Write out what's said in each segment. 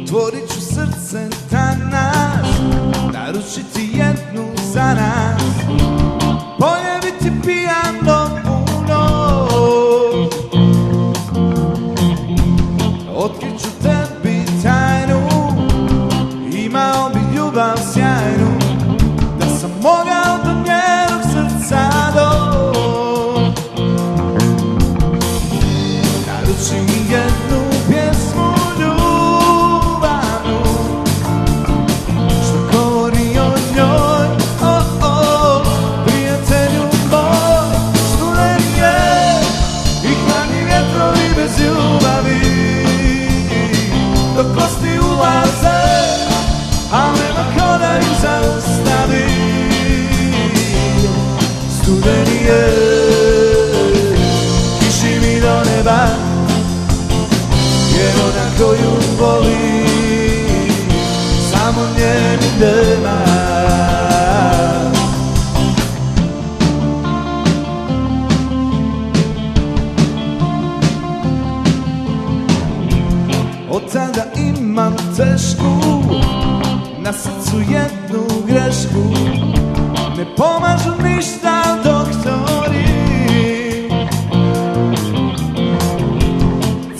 Otvorit ću srce danas, naručit ti jednu za nas. Bolje biti pijan do puno, otkrit ću tebi tajnu, imao bi ljubav sjajnu, da sam mogao do njenog srca doći. Naruči mi jednu pjesmu ljubavnu, što govori o njoj, prijatelju moj. Studeni je i hladni vjetrovi bez ljubavi, dok kosti ulaze, a nema ko da ih zaustavi. Studeni je, kiši mi do neba, jer ona koju voli, samo nje mi nema. Od tada imam tešku, na srcu jednu grešku, ne pomažu ništa doktori.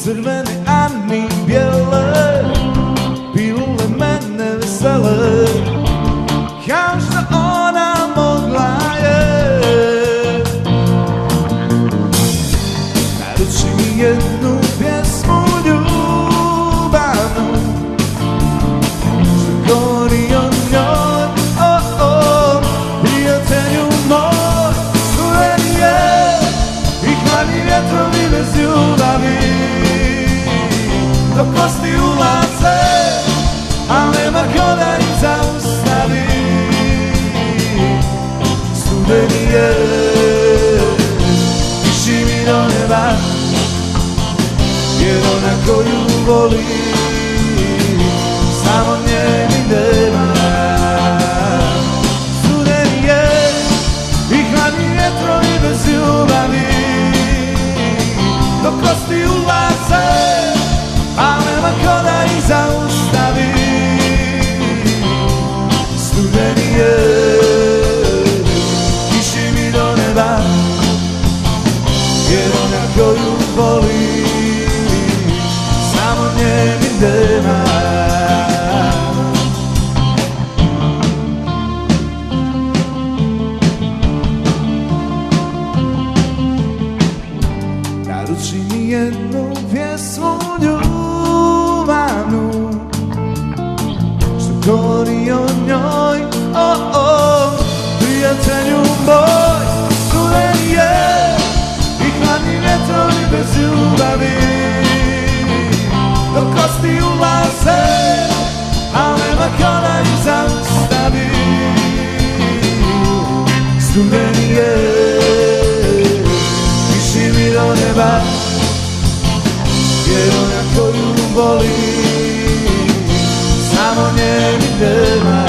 Crvene, a ni bijele, pilule mene vesele, kao što ona mogla je. Naruči mi jednu pjesmu ljubavnu, što govori o njoj, prijatelju moj. Studeni je i hladni vjetrovi bez ljubavi, dok kosti ulaze, a nema ko da ih zaustavi. Studeni je, kiši mi do neba, jer ona koju voli, samo nje mi nema. Studeni je i hladni vjetrovi bez ljubavi, dok kosti ulaze, a nema ko da ih zaustavi. Studeni je, kiši mi do neba, jer ona koju voli, samo nje mi nema. Naruči mi jednu pjesmu ljubavnu, što govori o njoj, prijatelju moj. Studeni je i hladni vjetrovi bez ljubavi, dok kosti ulaze, a nema ko da ih zaustavi. Studeni je, kiši mi do neba, jer ona koju voli, samo nje mi nema.